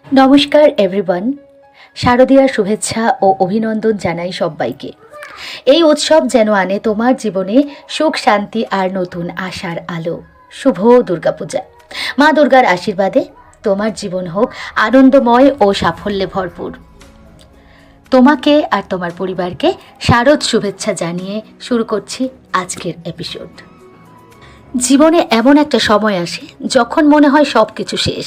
নমস্কার এভরিওয়ান, শারদীয়ার শুভেচ্ছা ও অভিনন্দন জানাই সবাইকে। এই উৎসব যেন আনে তোমার জীবনে সুখ, শান্তি আর নতুন আশার আলো। শুভ দুর্গাপূজা। মা দুর্গার আশীর্বাদে তোমার জীবন হোক আনন্দময় ও সাফল্যে ভরপুর। তোমাকে আর তোমার পরিবারকে শারদ শুভেচ্ছা জানিয়ে শুরু করছি আজকের এপিসোড। জীবনে এমন একটা সময় আসে যখন মনে হয় সব কিছু শেষ,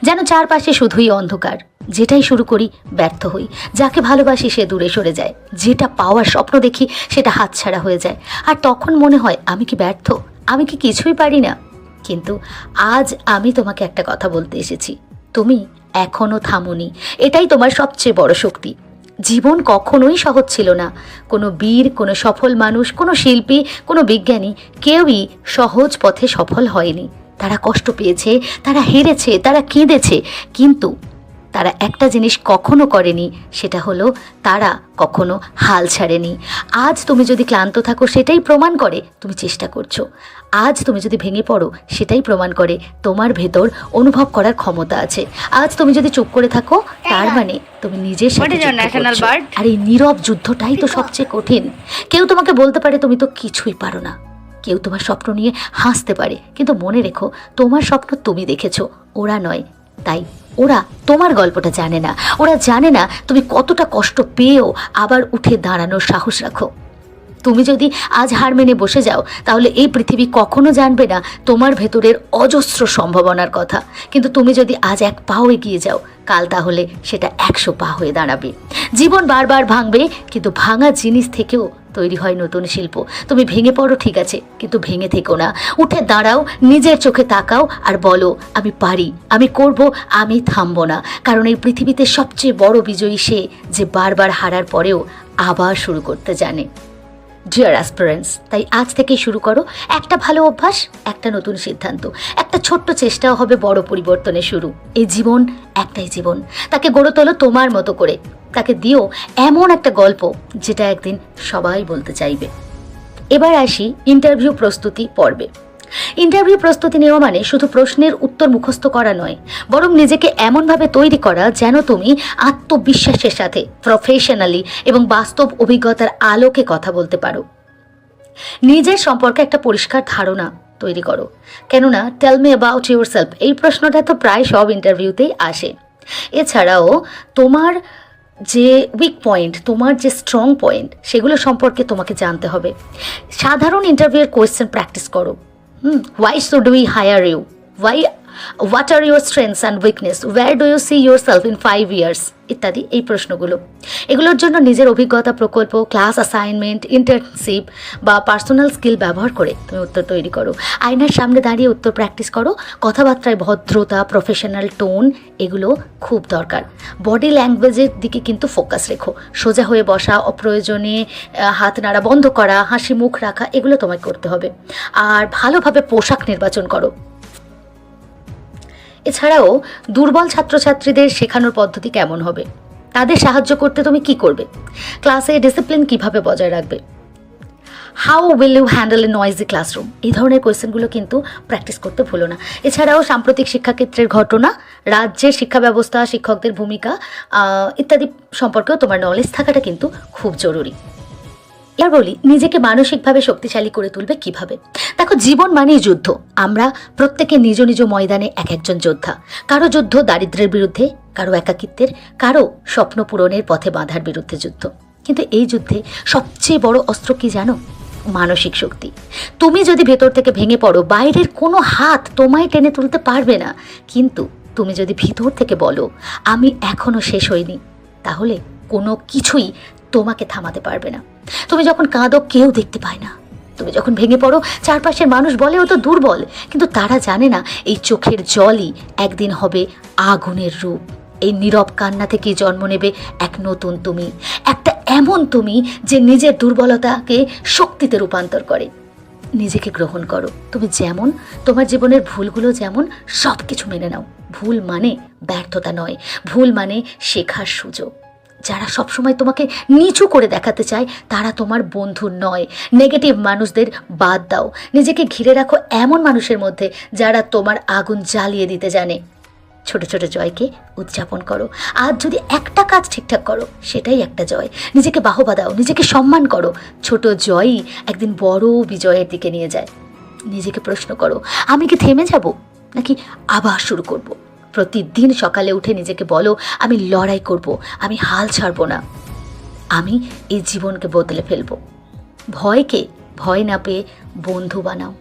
যেন চারপাশে শুধুই অন্ধকার। যেটাই শুরু করি ব্যর্থ হই, যাকে ভালোবাসি সে দূরে সরে যায়, যেটা পাওয়ার স্বপ্ন দেখি সেটা হাতছাড়া হয়ে যায়। আর তখন মনে হয় আমি কি ব্যর্থ, আমি কি কিছুই পারি না। কিন্তু আজ আমি তোমাকে একটা কথা বলতে এসেছি, তুমি এখনও থামোনি। এটাই তোমার সবচেয়ে বড় শক্তি। জীবন কখনোই সহজ ছিল না। কোনো বীর, কোনো সফল মানুষ, কোনো শিল্পী, কোনো বিজ্ঞানী কেউই সহজ পথে সফল হয়নি। তারা কষ্ট পেয়েছে, তারা হেরেছে, তারা কেঁদেছে, কিন্তু তারা একটা জিনিস কখনো করেনি, সেটা হলো তারা কখনো হাল ছাড়েনি। আজ তুমি যদি ক্লান্ত থাকো সেটাই প্রমাণ করে তুমি চেষ্টা করছো। আজ তুমি যদি ভেঙে পড়ো সেটাই প্রমাণ করে তোমার ভেতর অনুভব করার ক্ষমতা আছে। আজ তুমি যদি চুপ করে থাকো তার মানে তুমি নিজের সাথে যুদ্ধ করছো। আর এই নীরব যুদ্ধটাই তো সবচেয়ে কঠিন। কেউ তোমাকে বলতে পারে তুমি তো কিছুই পারো না, কেউ তোমার স্বপ্ন নিয়ে হাসতে পারে, কিন্তু মনে রেখো তোমার স্বপ্ন তুমি দেখেছো, ওরা নয়। তাই ওরা তোমার গল্পটা জানে না। ওরা জানে না তুমি কতটা কষ্ট পেয়েও আবার উঠে দাঁড়ানোর সাহস রাখো। তুমি যদি আজ হার মেনে বসে যাও তাহলে এই পৃথিবী কখনো জানবে না তোমার ভেতরের অজস্র সম্ভাবনার কথা। কিন্তু তুমি যদি আজ এক পাও এগিয়ে যাও, কাল তাহলে সেটা 100 পা হয়ে দাঁড়াবে। জীবন বারবার ভাঙবে, কিন্তু ভাঙা জিনিস থেকেও তৈরি হয় নতুন শিল্প। তুমি ভেঙে পড়ো ঠিক আছে, কিন্তু ভেঙে থেকো না। উঠে দাঁড়াও, নিজের চোখে তাকাও আর বলো আমি পারি, আমি করব, আমি থামবো না। কারণ এই পৃথিবীতে সবচেয়ে বড় বিজয়ী সে যে বারবার হারার পরেও আবার শুরু করতে জানে। ডিয়ার অ্যাসপিরেন্টস, তাই আজ থেকেই শুরু করো একটা ভালো অভ্যাস, একটা নতুন সিদ্ধান্ত, একটা ছোট্ট চেষ্টাও হবে বড় পরিবর্তনের শুরু। এই জীবন একটাই জীবন, তাকে গড়ে তোলো তোমার মতো করে। তাকে দিও এমন একটা গল্প যেটা একদিন সবাই বলতে চাইবে। এবার আসি ইন্টারভিউ প্রস্তুতি পর্বে। ইন্টারভিউ প্রস্তুতি নেওয়া মানে শুধু প্রশ্নের উত্তর মুখস্থ করা নয়, বরং নিজেকে এমনভাবে তৈরি করা যেন তুমি আত্মবিশ্বাসের সাথে প্রফেশনালি এবং বাস্তব অভিজ্ঞতার আলোকে কথা বলতে পারো। নিজের সম্পর্কে একটা পরিষ্কার ধারণা তৈরি করো। কেননা tell me about yourself, এই প্রশ্নটা তো প্রায় সব ইন্টারভিউতেই আসে। এছাড়াও তোমার যে উইক পয়েন্ট, তোমার যে স্ট্রং পয়েন্ট, সেগুলো সম্পর্কে তোমাকে জানতে হবে। সাধারণ ইন্টারভিউয়ের কোয়েশ্চেন প্র্যাকটিস করো। Why should we hire you? What are your strengths and weakness? Where do you see yourself in 5 years? ইত্যাদি এই প্রশ্নগুলো। এগুলোর জন্য নিজের অভিজ্ঞতা, প্রকল্প, ক্লাস অ্যাসাইনমেন্ট, ইন্টার্নশিপ বা পার্সোনাল স্কিল ব্যবহার করে তুমি উত্তর তৈরি করো। আয়নার সামনে দাঁড়িয়ে উত্তর প্র্যাকটিস করো। কথাবার্তায় ভদ্রতা, প্রফেশনাল টোন এগুলো খুব দরকার। বডি ল্যাঙ্গুয়েজের দিকে কিন্তু ফোকাস রেখো। সোজা হয়ে বসা, অপ্রয়োজনে হাত নাড়া বন্ধ করা, হাসি মুখ রাখা, এগুলো তোমায় করতে হবে। আর ভালোভাবে পোশাক নির্বাচন করো। এছাড়াও দুর্বল ছাত্রছাত্রীদের শেখানোর পদ্ধতি কেমন হবে, তাদের সাহায্য করতে তুমি কি করবে, ক্লাসে ডিসিপ্লিন কিভাবে বজায় রাখবে, how will you handle a noisy classroom, এই ধরনের কোয়েশ্চেনগুলো কিন্তু প্র্যাকটিস করতে ভুলো না। এছাড়াও সাম্প্রতিক শিক্ষাক্ষেত্রের ঘটনা, রাজ্যের শিক্ষা ব্যবস্থা, শিক্ষকদের ভূমিকা ইত্যাদি সম্পর্কেও তোমার নলেজ থাকাটা কিন্তু খুব জরুরি। এবার বলি নিজেকে মানসিকভাবে শক্তিশালী করে তুলবে কিভাবে। দেখো, জীবন মানেই যুদ্ধ। আমরা প্রত্যেকে নিজ নিজ ময়দানে এক একজন যোদ্ধা। কারো যুদ্ধ দারিদ্র্যের বিরুদ্ধে, কারো একাকিত্বের, কারো স্বপ্ন পূরণের পথে বাঁধার বিরুদ্ধে যুদ্ধ। কিন্তু এই যুদ্ধে সবচেয়ে বড় অস্ত্র কি জানো? মানসিক শক্তি। তুমি যদি ভেতর থেকে ভেঙে পড়ো, বাইরের কোনো হাত তোমায় টেনে তুলতে পারবে না। কিন্তু তুমি যদি ভিতর থেকে বলো আমি এখনো শেষ হইনি, তাহলে কোনো কিছুই তোমাকে থামাতে পারবে না। তুমি যখন কাঁদো কেউ দেখতে পায় না, তুমি যখন ভেঙে পড়ো চারপাশের মানুষ বলে ও তো দুর্বল, কিন্তু তারা জানে না এই চোখের জলই একদিন হবে আগুনের রূপ। এই নীরব কান্না থেকে জন্ম নেবে এক নতুন তুমি, একটা এমন তুমি যে নিজের দুর্বলতাকে শক্তিতে রূপান্তর করে। নিজেকে গ্রহণ করো তুমি যেমন, তোমার জীবনের ভুলগুলো যেমন, সব কিছু মেনে নাও। ভুল মানে ব্যর্থতা নয়, ভুল মানে শেখার সুযোগ। যারা সবসময় তোমাকে নিচু করে দেখাতে চায় তারা তোমার বন্ধু নয়। নেগেটিভ মানুষদের বাদ দাও, নিজেকে ঘিরে রাখো এমন মানুষের মধ্যে যারা তোমার আগুন জ্বালিয়ে দিতে জানে। ছোট ছোট জয়কে উদযাপন করো। আজ যদি একটা কাজ ঠিকঠাক করো সেটাই একটা জয়। নিজেকে বাহবা দাও, নিজেকে সম্মান করো। ছোট জয়ই একদিন বড় বিজয়ের দিকে নিয়ে যায়। নিজেকে প্রশ্ন করো, আমি কি থেমে যাব নাকি আবার শুরু করব? প্রতিদিন সকালে উঠে নিজেকে বলো, আমি লড়াই করব, আমি হাল ছাড়ব না, আমি এই জীবনকে বদলে ফেলব। ভয়কে ভয় না পেয়ে বন্ধু বানাও।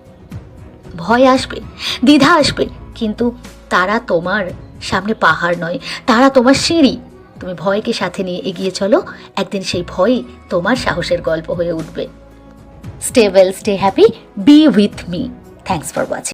ভয় আসবে, দ্বিধা আসবে, কিন্তু তারা তোমার সামনে পাহাড় নয়, তারা তোমার সিঁড়ি। তুমি ভয়কে সাথে নিয়ে এগিয়ে চলো, একদিন সেই ভয়ই তোমার সাহসের গল্প হয়ে উঠবে। Stay well, stay happy, B with me. Thanks for watching.